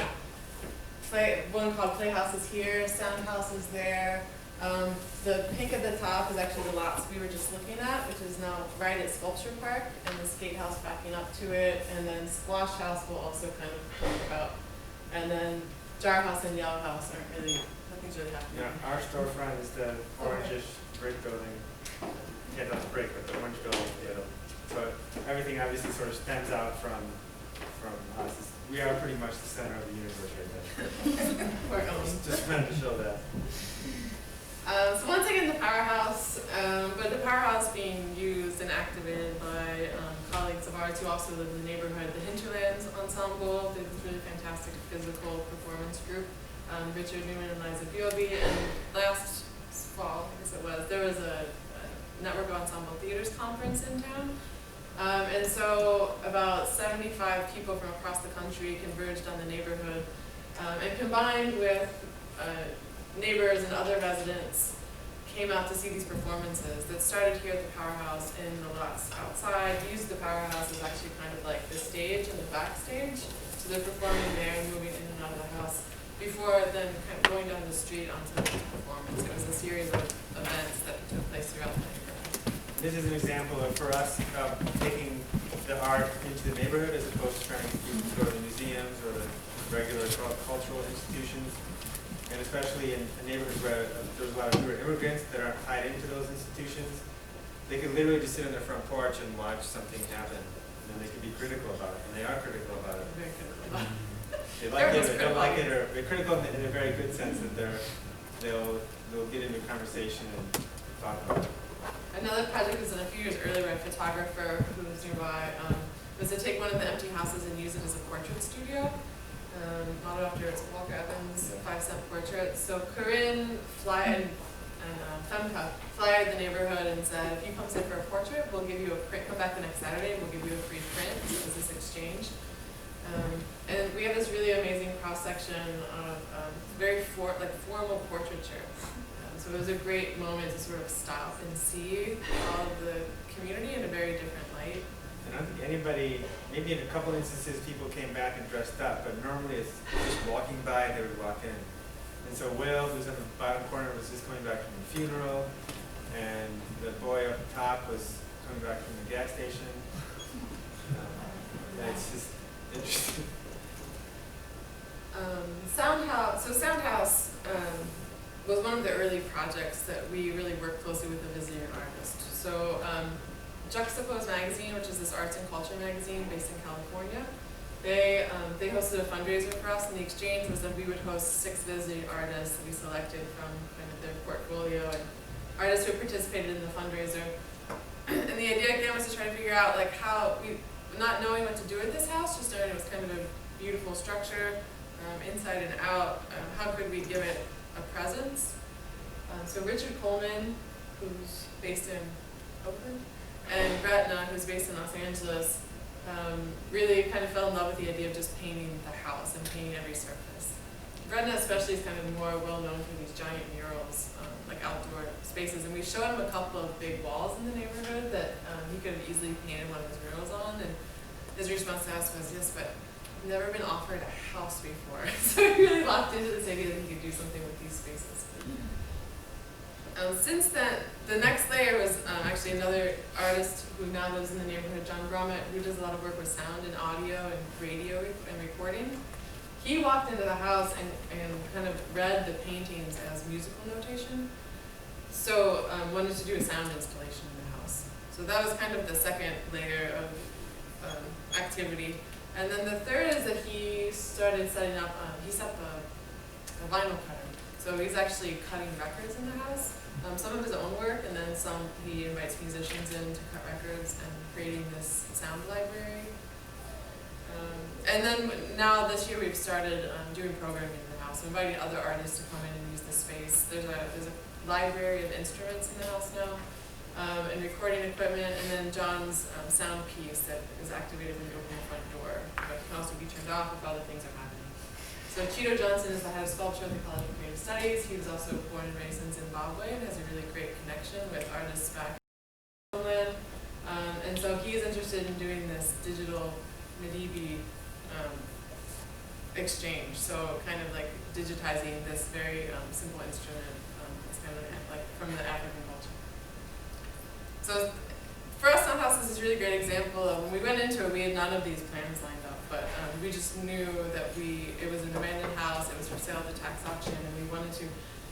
one called Playhouse is here, Sound House is there. The pink at the top is actually the lots we were just looking at, which is now right at Sculpture Park, and the skate house backing up to it, and then Squash House will also kind of talk about, and then Jar House and Yellow House aren't really, nothing's really happening. Yeah, our storefront is the orangish brick building. Yeah, not the brick, but the orange building. Yeah. So everything obviously sort of stems out from us. We are pretty much the center of the universe right there. We're own. Just meant to show that. So once again, the Powerhouse, but the Powerhouse being used and activated by colleagues of ours who also live in the neighborhood. The Hinterlands Ensemble, they're this really fantastic physical performance group. Richard Newman and Liza Biobi, and last fall, I guess it was, there was a Network of Ensemble Theaters conference in town. And so about 75 people from across the country converged on the neighborhood, and combined with neighbors and other residents came out to see these performances that started here at the Powerhouse in the lots outside. Used the Powerhouse as actually kind of like the stage and the backstage. So they're performing there and moving in and out of the house before then kind of going down the street onto the performance. It was a series of events that took place throughout the neighborhood. This is an example of, for us, taking the art into the neighborhood as opposed to trying to go to the museums or the regular cultural institutions. And especially in neighborhoods where there's a lot of newer immigrants that aren't tied into those institutions, they can literally just sit on their front porch and watch something happen. And they can be critical about it, and they are critical about it. Very critical about it. They like it or don't like it, or they're critical in a very good sense that they'll get into a conversation and talk about it. Another project was done a few years earlier by a photographer who was nearby, was to take one of the empty houses and use it as a portrait studio. Modeled after its Walker Evans 5-cent portrait. So Corinne and Femca flyered the neighborhood and said, if you come sit for a portrait, we'll give you a print. Come back the next Saturday, and we'll give you a free print. So it was this exchange. And we have this really amazing cross section of very formal portraiture. So it was a great moment to sort of stop and see all of the community in a very different light. I don't think anybody, maybe in a couple instances people came back and dressed up, but normally it's just walking by, they would walk in. And so Will, who's in the bottom corner, was just coming back from the funeral, and the boy up top was coming back from the gas station. It's just interesting. Soundhouse was one of the early projects that we really worked closely with the visiting artist. So Juxtapose magazine, which is this arts and culture magazine based in California, They hosted a fundraiser for us, and the exchange was that we would host 6 visiting artists that we selected from kind of their portfolio and artists who participated in the fundraiser. And the idea again was to try to figure out like how we, not knowing what to do with this house, just knowing it was kind of a beautiful structure, inside and out. How could we give it a presence? So Richard Coleman, who's based in Oakland, and Gretna, who's based in Los Angeles, really kind of fell in love with the idea of just painting the house and painting every surface. Gretna especially is kind of more well known for these giant murals, like outdoor spaces, and we showed him a couple of big walls in the neighborhood that he could have easily painted one of his murals on, and his response to us was, yes, but I've never been offered a house before. So he really locked into this idea that he could do something with these spaces. Since then, the next layer was actually another artist who now lives in the neighborhood, John Grummett, who does a lot of work with sound and audio and radio and recording. He walked into the house and kind of read the paintings as musical notation. So wanted to do a sound installation in the house. So that was kind of the second layer of activity. And then the third is that he started setting up, he set up a vinyl cutter. So he's actually cutting records in the house. Some of his own work, and then some he invites musicians in to cut records and creating this sound library. And then now this year we've started doing programming in the house, inviting other artists to come in and use the space. There's a library of instruments in the house now, and recording equipment, and then John's sound piece that is activated when you open the front door, but can also be turned off if other things are happening. So Cheeto Johnson is the head of sculpture at the College of Creative Studies. He was also born and raised in Zimbabwe and has a really great connection with artists back in Poland. And so he is interested in doing this digital Medibi exchange. So kind of like digitizing this very simple instrument. It's kind of like from the African culture. So for us, Sound House is a really great example of when we went into it, we had none of these plans lined up. But we just knew that it was an abandoned house, it was for sale at the tax auction, and we wanted to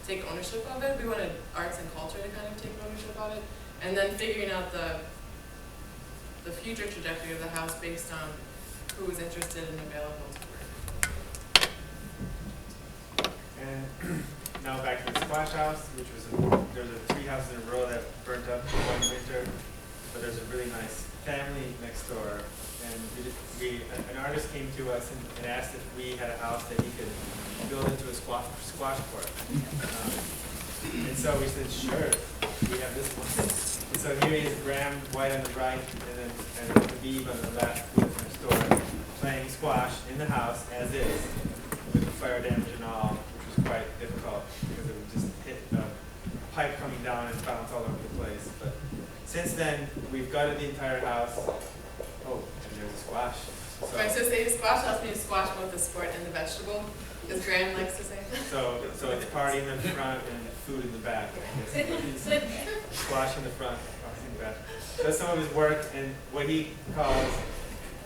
take ownership of it. We wanted arts and culture to kind of take ownership of it, and then figuring out the future trajectory of the house based on who was interested and available to work. And now back to the Squash House, which was there's 3 houses in a row that burnt up one winter, but there's a really nice family next door. And an artist came to us and asked if we had a house that he could build into a squash court. And so we said, sure, we have this one. And so here he is, Graham White on the right, and then Habib on the left, next door, playing squash in the house as is, with the fire damage and all, which was quite difficult because it would just hit a pipe coming down and bounce all over the place. But since then, we've gutted the entire house. Oh, and there's a squash. So, Right, so say squash helps me to squash both the sport and the vegetable, as Graham likes to say. so it's party in the front and food in the back, I guess. Squash in the front, party in the back. That's some of his work and what he calls,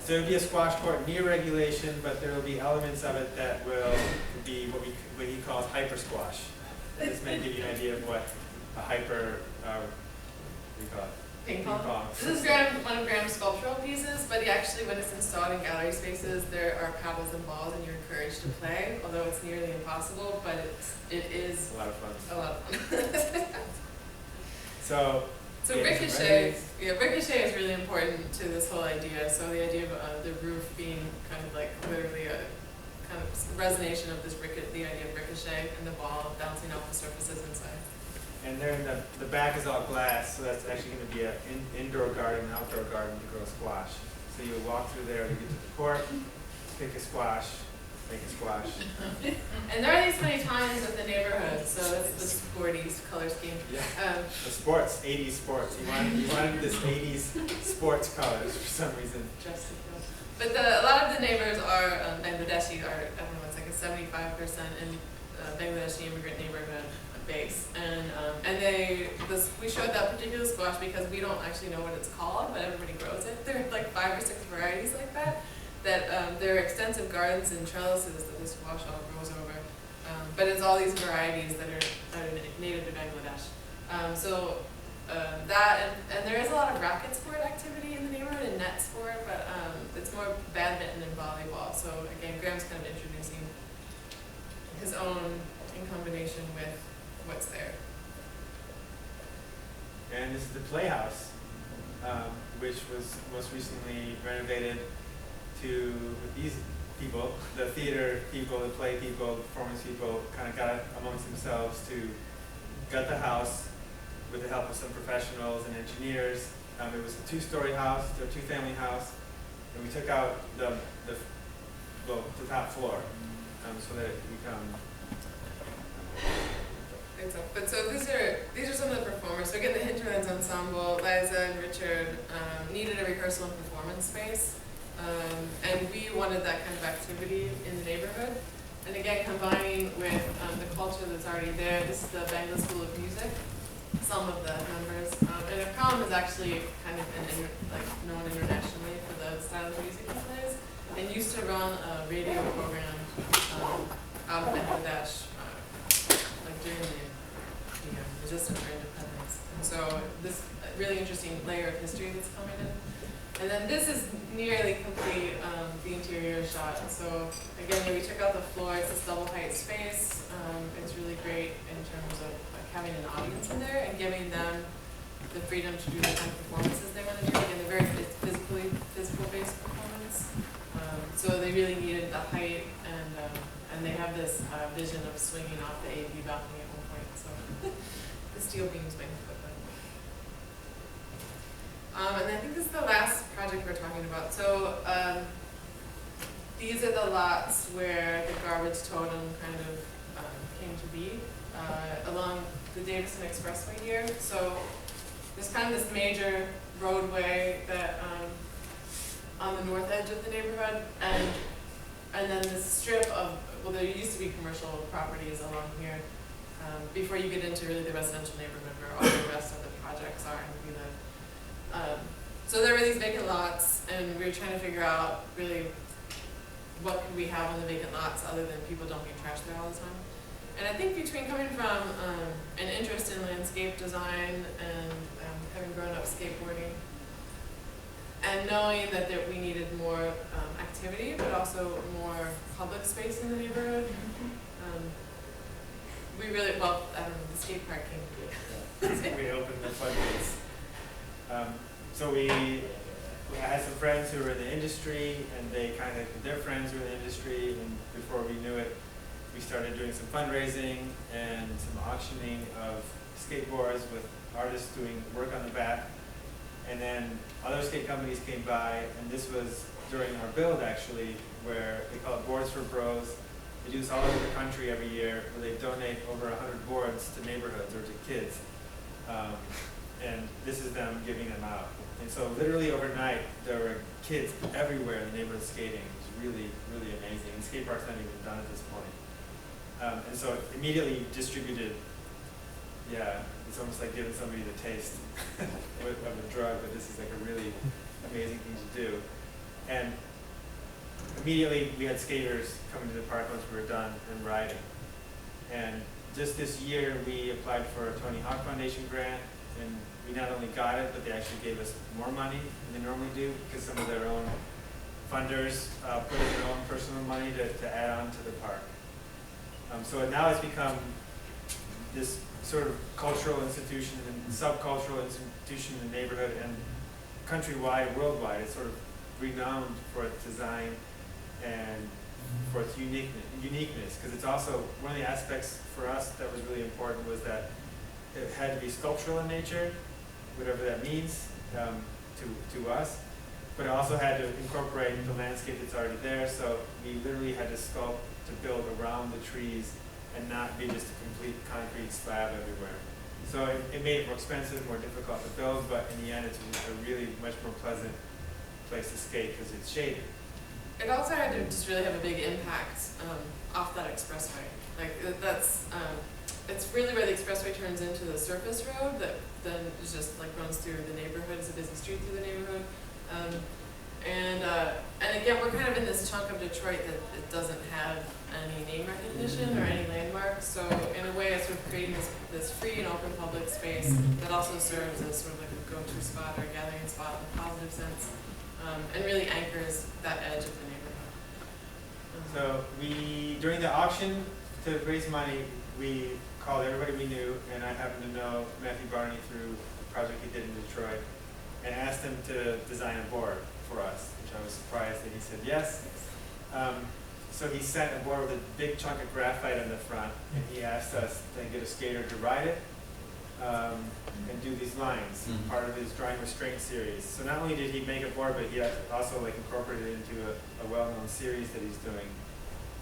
so it'll be a squash court near regulation, but there will be elements of it that will be what he calls hyper squash. This may give you an idea of what a hyper, what do you call it? Ping pong. This is one of Graham's sculptural pieces, but he actually, when it's installed in gallery spaces, there are paddles and balls, and you're encouraged to play, although it's nearly impossible, but it is a lot of fun. A lot of fun. So Ricochet is really important to this whole idea. So the idea of the roof being kind of like literally a kind of resonation of the idea of ricochet and the ball bouncing off the surfaces inside. And then the back is all glass, so that's actually going to be an indoor garden, outdoor garden to grow squash. So you walk through there to get to the court, pick a squash, make a squash. And there are these many times with the neighborhood, so that's the sporty color scheme. Yeah. The sports, 80s sports. You wanted this 80s sports colors for some reason. But a lot of the neighbors are Bangladeshi, everyone's like a 75% in Bangladeshi immigrant neighborhood base, and we showed that particular squash because we don't actually know what it's called, but everybody grows it. There are like 5 or 6 varieties like that. There are extensive gardens and trellises that this squash all grows over, but it's all these varieties that are native to Bangladesh. That and there is a lot of racket sport activity in the neighborhood and net sport, but it's more badminton and volleyball. So again, Graham's kind of introducing his own in combination with what's there. And this is the Playhouse, which was most recently renovated to, with these people, the theater people, the play people, the performance people, kind of got amongst themselves to gut the house with the help of some professionals and engineers. It was a two-story house, or two-family house, and we took out the top floor so that it become. But so these are some of the performers. So again, the Hinterlands Ensemble, Liza and Richard needed a rehearsal and performance space, and we wanted that kind of activity in the neighborhood. And again, combining with the culture that's already there. This is the Bangla School of Music. Some of the members, and Colden is actually kind of known internationally for the style of music he plays, and used to run a radio program out of Bangladesh, during the resistance for independence. And so this really interesting layer of history that's coming in. And then this is nearly complete, the interior shot. So again, we took out the floor. It's this double height space. It's really great in terms of having an audience in there and giving them the freedom to do the kind of performances they want to do. Again, a very physical based performance. So they really needed the height, and they have this vision of swinging off the AV balcony at one point. So the steel beams might have put them. And I think this is the last project we're talking about. So these are the lots where the garbage totem kind of came to be along the Davison Expressway here. So there's kind of this major roadway that on the north edge of the neighborhood, and then this strip of, well, there used to be commercial properties along here before you get into really the residential neighborhood where all the rest of the projects are and we live. So there were these vacant lots, and we were trying to figure out really what could we have on the vacant lots other than people dumping trash there all the time. And I think between coming from an interest in landscape design and having grown up skateboarding, and knowing that we needed more activity, but also more public space in the neighborhood, we really, well, I don't know, the skate park came to be. We opened the floodgates. So I had some friends who were in the industry, and they kind of, their friends were in the industry, and before we knew it, we started doing some fundraising and some auctioning of skateboards with artists doing work on the back. And then other skate companies came by, and this was during our build actually, where they call it Boards for Bros. They do this all over the country every year, where they donate over 100 boards to neighborhoods or to kids. And this is them giving them out. And so literally overnight, there were kids everywhere in the neighborhood skating. It was really, really amazing. And skate park's not even done at this point. And so immediately distributed, yeah, it's almost like giving somebody the taste of a drug, but this is like a really amazing thing to do. And immediately we had skaters coming to the park once we were done and riding. And just this year we applied for a Tony Hawk Foundation grant, and we not only got it, but they actually gave us more money than they normally do, because some of their own funders put in their own personal money to add on to the park. So now it's become this sort of cultural institution and subcultural institution in the neighborhood and countrywide, worldwide. It's sort of renowned for its design and for its uniqueness, because it's also one of the aspects for us that was really important was that it had to be sculptural in nature, whatever that means to us, but it also had to incorporate the landscape that's already there. So we literally had to sculpt to build around the trees and not be just a complete concrete slab everywhere. So it made it more expensive, more difficult to build, but in the end it's a really much more pleasant place to skate because it's shaded. It also had to just really have a big impact off that expressway. Like that's, it's really where the expressway turns into the surface road that then is just like runs through the neighborhood. It's a busy street through the neighborhood. And again, we're kind of in this chunk of Detroit that it doesn't have any name recognition or any landmarks. So in a way, it's sort of creating this free and open public space that also serves as sort of like a go-to spot or a gathering spot in a positive sense. and really anchors that edge of the neighborhood. So during the auction, to raise money, we called everybody we knew, and I happened to know Matthew Barney through a project he did in Detroit, and asked him to design a board for us, which I was surprised that he said yes. So he sent a board with a big chunk of graphite on the front, and he asked us to get a skater to ride it and do these lines, part of his drawing restraint series. So not only did he make a board, but he also incorporated it into a well-known series that he's doing.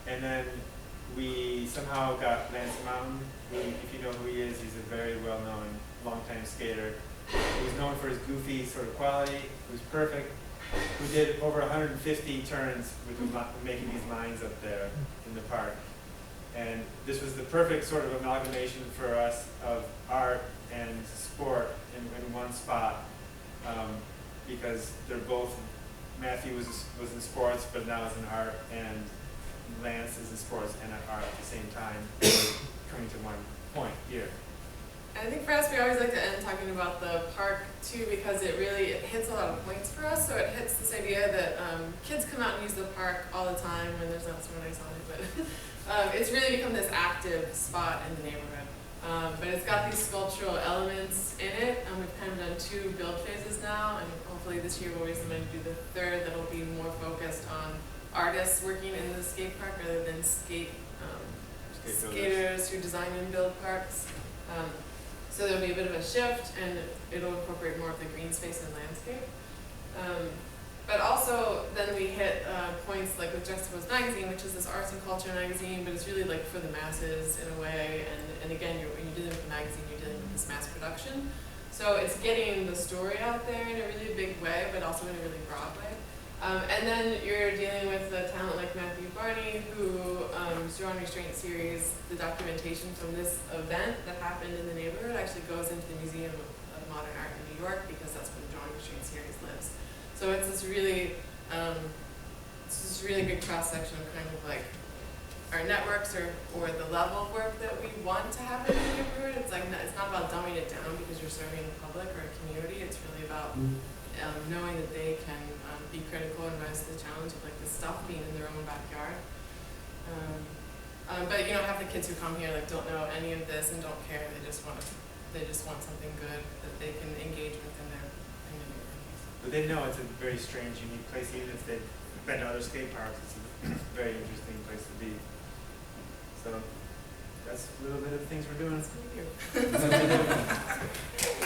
And then we somehow got Lance Mountain, who, if you know who he is, he's a very well-known, long-time skater. He's known for his goofy sort of quality, who's perfect, who did over 150 turns with making these lines up there in the park. And this was the perfect sort of amalgamation for us of art and sport in one spot, because they're both, Matthew was in sports, but now is in art, and Lance is in sports and in art at the same time, coming to one point here. And I think for us, we always like to end talking about the park too, because it hits a lot of points for us. So it hits this idea that kids come out and use the park all the time when there's not so nice on it, but it's really become this active spot in the neighborhood. But it's got these sculptural elements in it. We've kind of done 2 build phases now, and hopefully this year we'll raise the money to do the 3rd that'll be more focused on artists working in the skate park rather than skaters who design and build parks. So there'll be a bit of a shift, and it'll incorporate more of the green space and landscape. But also, then we hit points like with Juxtaposed Magazine, which is this arts and culture magazine, but it's really for the masses in a way. And again, when you're dealing with a magazine, you're dealing with this mass production. So it's getting the story out there in a really big way, but also in a really broad way. And then you're dealing with a talent like Matthew Barney, whose Drawing Restraint series, the documentation from this event that happened in the neighborhood actually goes into the Museum of Modern Art in New York, because that's where the Drawing Restraint series lives. So it's this really good cross-section of kind of our networks or the level of work that we want to happen in the neighborhood. It's not about dumbing it down because you're serving the public or a community. It's really about knowing that they can be critical and rise to the challenge of this stuff being in their own backyard. But half the kids who come here don't know any of this and don't care. They just want something good that they can engage with in their community. But they know it's a very strange, unique place. Even if they've been to other skate parks, it's a very interesting place to be. So that's a little bit of things we're doing. That's what we do.